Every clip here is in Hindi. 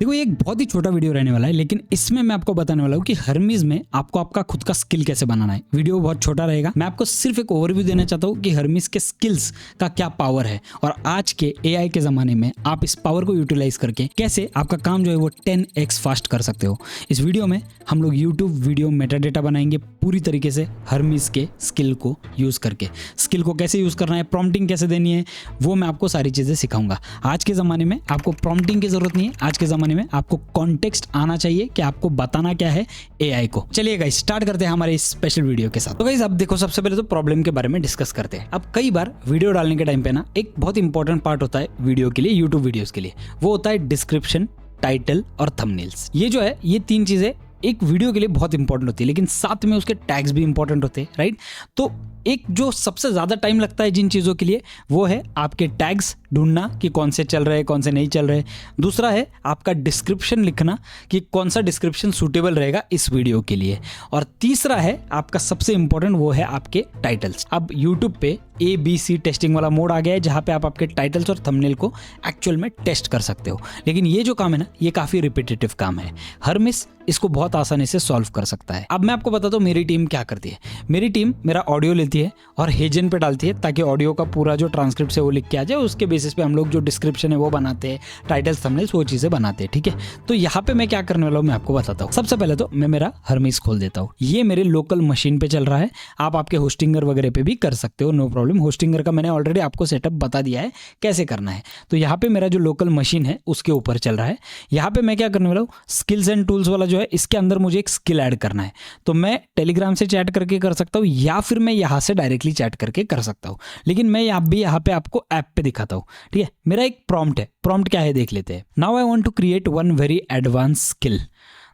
देखो ये एक बहुत ही छोटा वीडियो रहने वाला है, लेकिन इसमें मैं आपको बताने वाला हूँ कि हर्मीज में आपको आपका खुद का स्किल कैसे बनाना है। वीडियो बहुत छोटा रहेगा, मैं आपको सिर्फ एक ओवरव्यू देना चाहता हूँ कि हर्मीज के स्किल्स का क्या पावर है और आज के एआई के जमाने में आप इस पावर को यूटिलाइज करके कैसे आपका काम जो है वो 10x फास्ट कर सकते हो। इस वीडियो में हम लोग यूट्यूब वीडियो मेटाडेटा बनाएंगे पूरी तरीके से हर्मीज के स्किल को यूज करके। स्किल को कैसे यूज करना है, प्रॉम्प्टिंग कैसे देनी है, वो मैं आपको सारी चीजें सिखाऊंगा। आज के जमाने में आपको प्रॉम्प्टिंग की जरूरत नहीं है, आज के जमाने में आपको कॉन्टेक्स्ट आना चाहिए कि आपको बताना क्या है एआई को। चलिए गाइस स्टार्ट करते हैं हमारे इस स्पेशल वीडियो के साथ। तो गाइस अब देखो, सबसे पहले तो प्रॉब्लम के बारे में डिस्कस करते हैं। अब कई बार वीडियो डालने के टाइम पे ना एक बहुत इंपॉर्टेंट पार्ट होता है वीडियो के लिए, यूट्यूब वीडियोस के लिए, वो होता है डिस्क्रिप्शन, टाइटल और थंबनेल्स। ये जो है ये तीन चीजें एक वीडियो के लिए बहुत इंपॉर्टेंट होती है, लेकिन साथ में उसके टैग्स भी इंपॉर्टेंट होते हैं, राइट। तो एक जो सबसे ज्यादा टाइम लगता है जिन चीजों के लिए वो है आपके टैग्स ढूंढना कि कौन से चल रहे हैं कौन से नहीं चल रहे। दूसरा है आपका डिस्क्रिप्शन लिखना कि कौन सा डिस्क्रिप्शन सूटेबल रहेगा इस वीडियो के लिए। और तीसरा है आपका सबसे इंपॉर्टेंट, वो है आपके टाइटल्स। अब यूट्यूब पे ABC टेस्टिंग वाला मोड आ गया है जहां पे आप आपके टाइटल्स और थंबनेल को एक्चुअल में टेस्ट कर सकते हो। लेकिन ये जो काम है ना, ये काफी रिपीटेटिव काम है। हर्मीज इसको बहुत आसानी से सॉल्व कर सकता है। अब मैं आपको बताता हूँ मेरी टीम क्या करती है। मेरी टीम मेरा ऑडियो लेती है और हेजन पे डालती है ताकि ऑडियो का पूरा जो ट्रांसक्रिप्ट है वो लिख के आ जाए। उसके बेसिस पे हम लोग जो डिस्क्रिप्शन है वो बनाते हैं, टाइटल्स थंबनेल्स वो चीजें बनाते हैं, ठीक है। तो यहाँ पे मैं क्या करने वाला हूँ मैं आपको बताता हूँ। सबसे पहले तो मैं मेरा हर्मीज खोल देता हूँ। ये मेरे लोकल मशीन पे चल रहा है, आप आपके होस्टिंगर वगैरह पे भी कर सकते हो, नो प्रॉब्लम। होस्टिंगर का मैंने ऑलरेडी आपको सेटअप बता दिया है कैसे करना है। तो यहाँ पे मेरा जो लोकल मशीन है उसके ऊपर चल रहा है। यहाँ पे मैं क्या करने वाला हूँ, स्किल्स एंड टूल्स वाला जो है इसके अंदर मुझे एक स्किल ऐड करना है। तो मैं टेलीग्राम से चैट करके कर सकता हूँ या फिर मैं यहाँ से डायरेक्टली चैट करके कर सकता हूँ, लेकिन मैं यहाँ पे आपको ऐप पे दिखाता हूँ, ठीक है। मेरा एक प्रॉम्प्ट है, प्रॉम्प्ट क्या है देख लेते हैं। Now I want to create one very advance skill.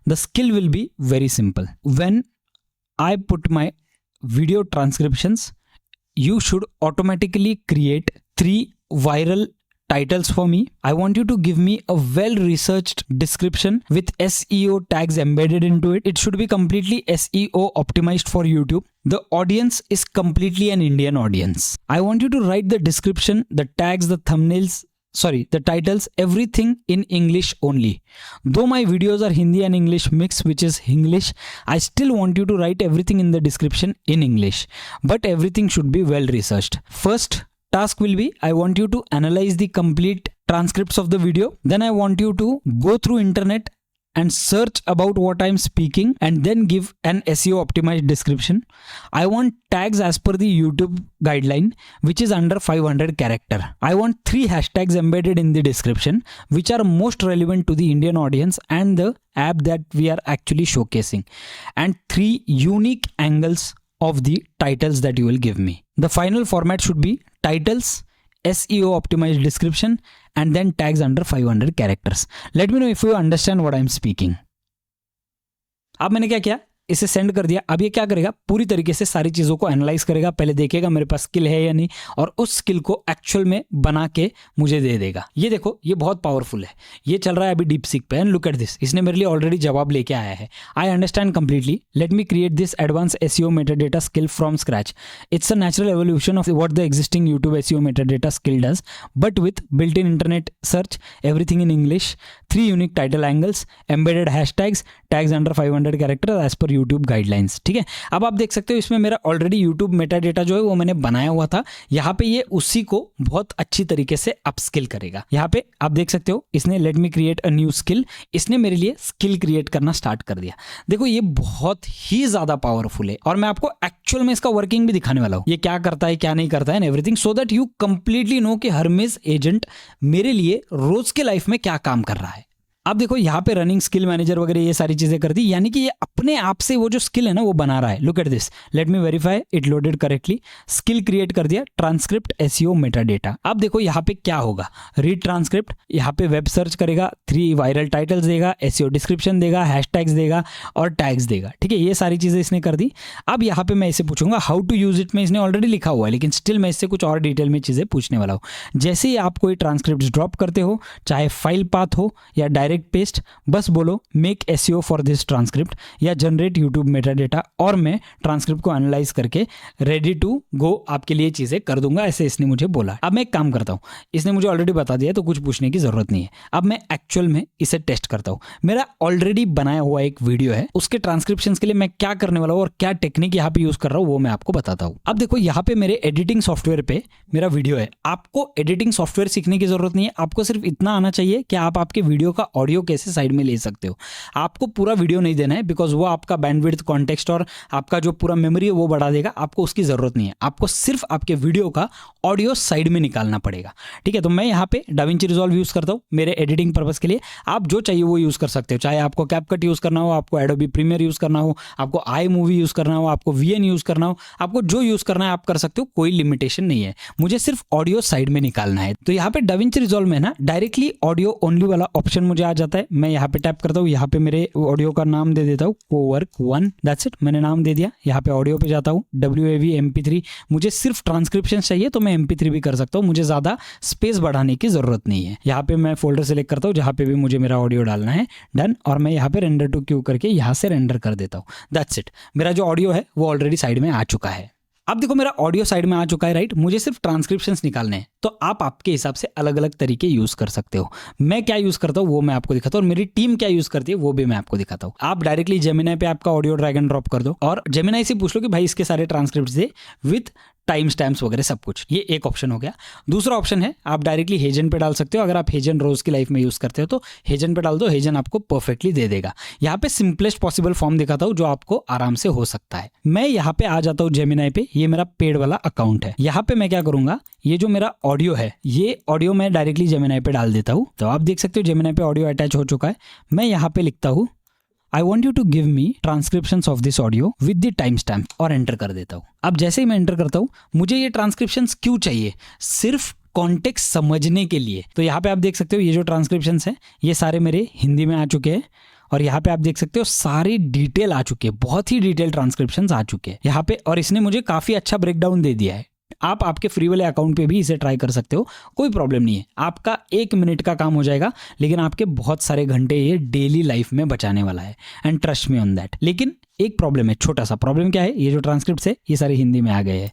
The skill will be very simple. When I put my video transcriptions, you should automatically create 3 viral titles for me. I want you to give me a well researched description with SEO tags embedded into it. It should be completely SEO optimized for YouTube. The audience is completely an Indian audience. I want you to write the description, the tags, the thumbnails, the titles, everything in English only. Though my videos are Hindi and English mix, which is English, I still want you to write everything in the description in English. But everything should be well researched. First task will be, I want you to analyze the complete transcripts of the video. Then I want you to go through internet and search about what I'm speaking and then give an SEO optimized description. I want tags as per the YouTube guideline, which is under 500 character. I want 3 hashtags embedded in the description, which are most relevant to the Indian audience and the app that we are actually showcasing. And 3 unique angles of the titles that you will give me. The final format should be titles, SEO optimized description, and then tags under 500 characters. Let me know if you understand what I am speaking. अब मैंने क्या किया, इसे सेंड कर दिया। अब ये क्या करेगा, पूरी तरीके से सारी चीजों को एनालाइज करेगा, पहले देखेगा मेरे पास स्किल है या नहीं, और उस स्किल को एक्चुअल में बना के मुझे दे देगा। ये देखो ये बहुत पावरफुल है, ये चल रहा है अभी डीपसीक पे। एंड लुक एट दिस, इसने मेरे लिए ऑलरेडी जवाब लेके आया है। I understand completely, let me create this advance SEO metadata skill from scratch. It's a natural evolution of what the existing YouTube SEO metadata skill does, but with built in internet search, everything in English, 3 unique title angles, embedded hashtags, tags under 500 character as per YouTube guidelines, ठीक है। अब आप देख सकते हो इसमें मेरा ऑलरेडी यूट्यूब मेटा डेटा जो है वो मैंने बनाया हुआ था। यहाँ पे ये उसी को बहुत अच्छी तरीके से अपस्किल करेगा। यहाँ पे आप देख सकते हो इसने late me create a new skill, इसने मेरे लिए स्किल क्रिएट करना स्टार्ट कर दिया। देखो ये बहुत ही ज्यादा पावरफुल है और मैं आपको एक्चुअल में इसका वर्किंग भी दिखाने वाला हूँ, ये क्या करता है क्या नहीं करता है and everything, so that you completely know कि हर्मीज एजेंट मेरे लिए रोज के लाइफ में क्या काम कर रहा है। अब देखो यहाँ पे रनिंग स्किल मैनेजर वगैरह ये सारी चीजें कर दी, यानी कि ये अपने आप से वो जो स्किल है ना वो बना रहा है। Look at this, let me verify it loaded correctly, skill create कर दिया, ट्रांसक्रिप्ट SEO मेटाडेटा। अब देखो यहाँ पे क्या होगा, रीड ट्रांसक्रिप्ट, यहाँ पे वेब सर्च करेगा, 3 वायरल टाइटल्स देगा, SEO डिस्क्रिप्शन देगा, हैशटैग्स देगा और टैग्स देगा, ठीक है। ये सारी चीजें इसने कर दी। अब यहाँ पे मैं इसे पूछूंगा हाउ टू यूज इट, में इसने ऑलरेडी लिखा हुआ है, लेकिन स्टिल मैं इससे कुछ और डिटेल में चीजें पूछने वाला हूँ। जैसे ही आप कोई ट्रांसक्रिप्ट ड्रॉप करते हो, चाहे फाइल पाथ हो या डायरेक्ट डायरेक्ट पेस्ट, बस बोलो make SEO for this transcript या जनरेट यूट्यूब मेटा डेटा, और मैं ट्रांसक्रिप्ट को एनालाइज करके रेडी टू गो आपके लिए चीज़ें कर दूंगा, ऐसे इसने मुझे बोला। अब मैं एक काम करता हूँ, इसने मुझे ऑलरेडी बता दिया तो कुछ पूछने की जरूरत नहीं है। अब मैं एक्चुअल में इसे टेस्ट करता हूँ। मेरा ऑलरेडी बनाया हुआ एक वीडियो है, उसके ट्रांसक्रिप्शन के लिए मैं क्या करने वाला हूँ और क्या टेक्निक यहाँ पे यूज कर रहा हूँ वो मैं आपको बताता हूँ। अब देखो यहाँ पे मेरे एडिटिंग सॉफ्टवेयर पे मेरा वीडियो है। आपको एडिटिंग सॉफ्टवेयर सीखने की जरूरत नहीं है, आपको सिर्फ इतना आना चाहिए कि आप आपके वीडियो का ऑडियो कैसे साइड में ले सकते हो। आपको पूरा वीडियो नहीं देना है, बिकॉज वो आपका बैंडविड्थ, कॉन्टेक्स्ट और आपका जो पूरा मेमोरी है वो बढ़ा देगा। आपको उसकी जरूरत नहीं है, आपको सिर्फ आपके वीडियो का ऑडियो साइड में निकालना पड़ेगा। ठीक है, तो मैं यहाँ पे डाविंची रिजॉल्व यूज करता हूँ मेरे एडिटिंग पर्पस के लिए। आप जो चाहिए वो यूज कर सकते हो, चाहे आपको कैपकट यूज करना हो, आपको एडोबी प्रीमियर यूज करना हो, आपको आई मूवी यूज करना हो, आपको वीएन यूज करना हो, आपको जो यूज करना है आप कर सकते हो, कोई लिमिटेशन नहीं है। मुझे सिर्फ ऑडियो साइड में निकालना है। तो यहाँ पे डाविंची रिजॉल्व में ना डायरेक्टली ऑडियो ओनली वाला ऑप्शन मुझे आ जाता है। मैं यहाँ पे टैप करता हूँ, यहाँ पे मेरे ऑडियो का नाम दे देता हूँ कोवर्क 1, दैट्स इट, मैंने नाम दे दिया। यहाँ पे ऑडियो पे जाता हूँ, WAV MP3, मुझे सिर्फ ट्रांसक्रिप्शन चाहिए तो मैं MP3 भी कर सकता हूँ, मुझे ज्यादा स्पेस बढ़ाने की जरूरत नहीं है। यहाँ पे मैं फोल्डर सेलेक्ट करता हूँ जहाँ पे भी मुझे मेरा ऑडियो डालना है, डन, और मैं यहाँ पे रेंडर टू क्यू करके यहाँ से रेंडर कर देता हूँ, दैट्स इट। मेरा जो ऑडियो है वो ऑलरेडी साइड में आ चुका है। अब देखो मेरा ऑडियो साइड में आ चुका है, राइट। मुझे सिर्फ ट्रांसक्रिप्शंस निकालने हैं, तो आप आपके हिसाब से अलग अलग तरीके यूज कर सकते हो। मैं क्या यूज करता हूँ वो मैं आपको दिखाता हूँ, और मेरी टीम क्या यूज करती है वो भी मैं आपको दिखाता हूँ। आप डायरेक्टली जेमिनी पे आपका ऑडियो ड्रैग एंड ड्रॉप कर दो और जेमिनी से पूछ लो कि भाई इसके सारे transcript they with time stamps वगैरह सब कुछ। ये एक ऑप्शन हो गया। दूसरा ऑप्शन है आप डायरेक्टली हेजन पे डाल सकते हो। अगर आप हेजन रोज की लाइफ में यूज करते हो तो हेजन पे डाल दो, हेजन आपको परफेक्टली दे देगा। यहाँ पे सिंपलेस्ट पॉसिबल फॉर्म दिखाता हूँ जो आपको आराम से हो सकता है। मैं यहाँ पे आ जाता हूँ जेमिनी पे, ये मेरा पेड वाला अकाउंट है। यहाँ पे मैं क्या करूंगा, ये जो मेरा ऑडियो है ये ऑडियो मैं डायरेक्टली जेमिनी पे डाल देता हूँ। तो आप देख सकते हो जेमिनी पे ऑडियो अटैच हो चुका है। मैं यहाँ पे लिखता हूँ I want you to give me transcriptions of this audio with the timestamp और एंटर कर देता हूँ। अब जैसे ही मैं एंटर करता हूँ, मुझे ये ट्रांसक्रिप्शंस क्यों चाहिए, सिर्फ कॉन्टेक्स्ट समझने के लिए। तो यहाँ पे आप देख सकते हो ये जो ट्रांसक्रिप्शंस हैं ये सारे मेरे हिंदी में आ चुके हैं, और यहाँ पे आप देख सकते हो सारी डिटेल आ चुकी है, बहुत ही डिटेल ट्रांसक्रिप्शंस आ चुके हैं यहाँ पे, और इसने मुझे काफी अच्छा ब्रेकडाउन दे दिया है। आप आपके फ्री वाले अकाउंट पे भी इसे ट्राई कर सकते हो, कोई प्रॉब्लम नहीं है। आपका 1 मिनट का काम हो जाएगा, लेकिन आपके बहुत सारे घंटे ये डेली लाइफ में बचाने वाला है, and trust me on that. लेकिन एक प्रॉब्लम है, छोटा सा प्रॉब्लम क्या है, ये जो ट्रांसक्रिप्ट है ये सारे हिंदी में आ गए हैं।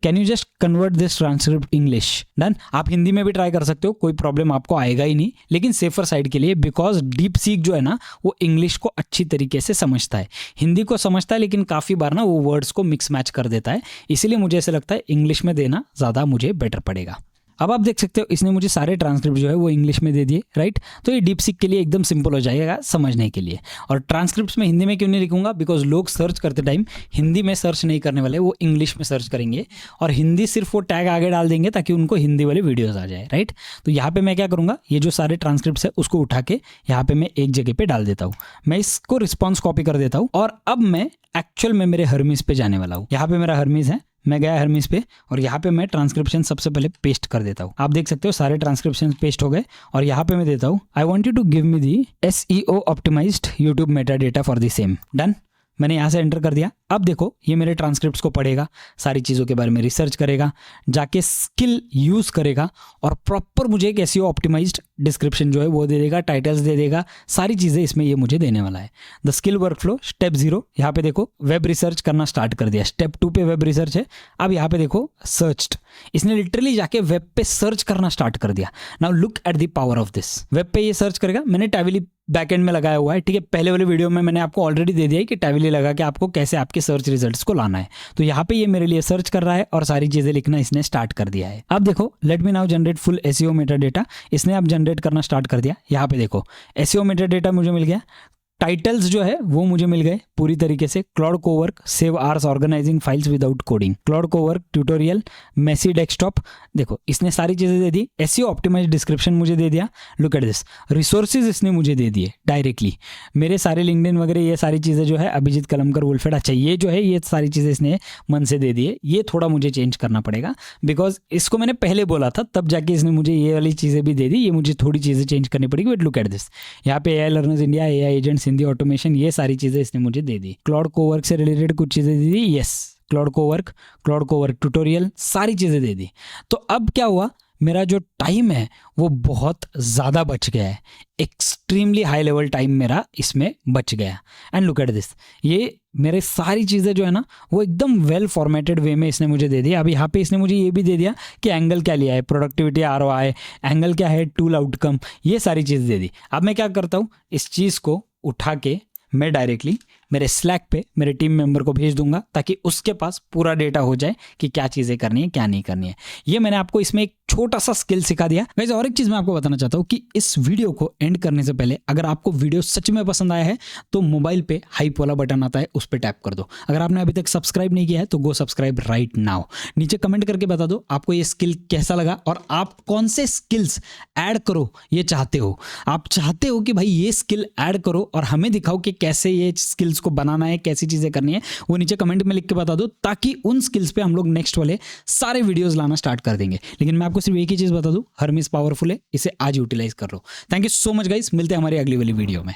Can you just convert this transcript English, done. आप हिंदी में भी ट्राई कर सकते हो, कोई प्रॉब्लम आपको आएगा ही नहीं, लेकिन सेफर साइड के लिए, बिकॉज डीप सीक जो है ना वो इंग्लिश को अच्छी तरीके से समझता है, हिंदी को समझता है, लेकिन काफ़ी बार ना वो वर्ड्स को मिक्स मैच कर देता है। इसीलिए मुझे ऐसा लगता है इंग्लिश में देना ज़्यादा मुझे बेटर पड़ेगा। अब आप देख सकते हो इसने मुझे सारे ट्रांसक्रिप्ट जो है वो इंग्लिश में दे दिए, राइट। तो ये डीप सीक के लिए एकदम सिंपल हो जाएगा समझने के लिए। और ट्रांसक्रिप्ट्स में हिंदी में क्यों नहीं लिखूंगा, बिकॉज लोग सर्च करते टाइम हिंदी में सर्च नहीं करने वाले, वो इंग्लिश में सर्च करेंगे, और हिंदी सिर्फ वो टैग आगे डाल देंगे ताकि उनको हिंदी वाले वीडियोस आ जाए, राइट। तो यहाँ पे मैं क्या करूँगा, ये जो सारे ट्रांसक्रिप्ट्स है उसको उठा के यहाँ पे मैं एक जगह पे डाल देता हूँ। मैं इसको रिस्पॉन्स कॉपी कर देता हूँ, और अब मैं एक्चुअल में मेरे हर्मीज पे जाने वाला हूँ। यहाँ पे मेरा हर्मीज है, मैं गया हर्मीज पे, और यहाँ पे मैं ट्रांसक्रिप्शन सबसे पहले पेस्ट कर देता हूँ। आप देख सकते हो सारे ट्रांसक्रिप्शन पेस्ट हो गए, और यहाँ पे मैं देता हूँ I want you to give me the SEO optimized YouTube meta data for the same, done. मैंने यहाँ से एंटर कर दिया। अब देखो ये मेरे ट्रांसक्रिप्ट्स को पढ़ेगा, सारी चीज़ों के बारे में रिसर्च करेगा, जाके स्किल यूज़ करेगा, और प्रॉपर मुझे एक SEO ऑप्टिमाइज्ड डिस्क्रिप्शन जो है वो दे देगा, टाइटल्स दे देगा, सारी चीज़ें इसमें ये मुझे देने वाला है। द स्किल वर्कफ्लो स्टेप 0, यहाँ पे देखो वेब रिसर्च करना स्टार्ट कर दिया। स्टेप 2 पे वेब रिसर्च है। अब यहाँ पे देखो सर्च्ड, इसने लिटरली जाके वेब पे सर्च करना स्टार्ट कर दिया। Now look at the power of this. Web पे ये सर्च करेगा, मैंने टैविली बैकएंड में लगाया हुआ है, ठीक है। पहले वाले वीडियो में मैंने आपको ऑलरेडी दे दिया है कि टैविली लगा के आपको कैसे आपके सर्च रिजल्ट्स को लाना है। तो यहाँ पे ये मेरे लिए सर्च कर रहा है और सारी चीजें लिखना इसने स्टार्ट कर दिया है। अब देखो let me now generate full SEO Meta data, इसने अब जनरेट करना स्टार्ट कर दिया। यहाँ पे देखो SEO मेटा डेटा मुझे मिल गया, टाइटल्स जो है वो मुझे मिल गए पूरी तरीके से। Claude cowork, save hours organizing files without coding, Claude cowork tutorial, messy desktop, देखो इसने सारी चीज़ें दे दी। SEO ऑप्टिमाइज्ड डिस्क्रिप्शन मुझे दे दिया। लुक एट दिस, रिसोर्सेज इसने मुझे दे दिए डायरेक्टली। मेरे सारे लिंक्डइन वगैरह ये सारी चीज़ें जो है अभिजीत कलमकर वुल्फेड, अच्छा ये जो है ये सारी चीज़ें इसने मन से दे दिए। ये थोड़ा मुझे चेंज करना पड़ेगा, बिकॉज इसको मैंने पहले बोला था तब जाके इसने मुझे ये वाली चीज़ें भी दे दी। ये मुझे थोड़ी चीज़ें चेंज करनी पड़ेगी। बट लुक एट दिस, यहाँ पे AI learners India, AI agents, Hindi automation, ये सारी चीजें इसने मुझे दे दी। क्लाउड कोवर्क से रिलेटेड कुछ चीजें दे दी, यस क्लाउड कोवर्क ट्यूटोरियल, सारी चीजें दे दी। तो अब क्या हुआ, मेरा जो टाइम है वो बहुत ज़्यादा बच गया है, एक्सट्रीमली हाई लेवल टाइम मेरा इसमें बच गया। एंड लुक एट दिस, ये मेरे सारी चीज़ें जो है ना वो एकदम वेल फॉर्मेटेड वे में इसने मुझे दे दिया। अब यहाँ पे इसने मुझे ये भी दे दिया कि एंगल क्या लिया है, प्रोडक्टिविटी ROI, एंगल क्या है, टूल आउटकम, ये सारी चीज़ दे दी। अब मैं क्या करता हूँ, इस चीज़ को उठा के मैं डायरेक्टली मेरे स्लैक पे मेरे टीम मेंबर को भेज दूंगा ताकि उसके पास पूरा डेटा हो जाए कि क्या चीज़ें करनी है क्या नहीं करनी है। ये मैंने आपको इसमें एक छोटा सा स्किल सिखा दिया। वैसे और एक चीज़ मैं आपको बताना चाहता हूँ कि इस वीडियो को एंड करने से पहले अगर आपको वीडियो सच में पसंद आया है तो मोबाइल पे हाइप वाला बटन आता है, उस पर टैप कर दो। अगर आपने अभी तक सब्सक्राइब नहीं किया है तो गो सब्सक्राइब राइट नाउ। नीचे कमेंट करके बता दो आपको ये स्किल कैसा लगा और आप कौन से स्किल्स ऐड करो ये चाहते हो। आप चाहते हो कि भाई ये स्किल ऐड करो और हमें दिखाओ कि कैसे ये स्किल्स को बनाना है, कैसी चीज़ें करनी है, वो नीचे कमेंट में लिख के बता दो ताकि उन स्किल्स पे हम लोग नेक्स्ट वाले सारे वीडियोस लाना स्टार्ट कर देंगे। लेकिन मैं आपको सिर्फ एक ही चीज़ बता दूं, हर्मीज पावरफुल है, इसे आज यूटिलाइज कर लो। Thank you so much guys, मिलते हैं हमारी अगली वाली वीडियो में।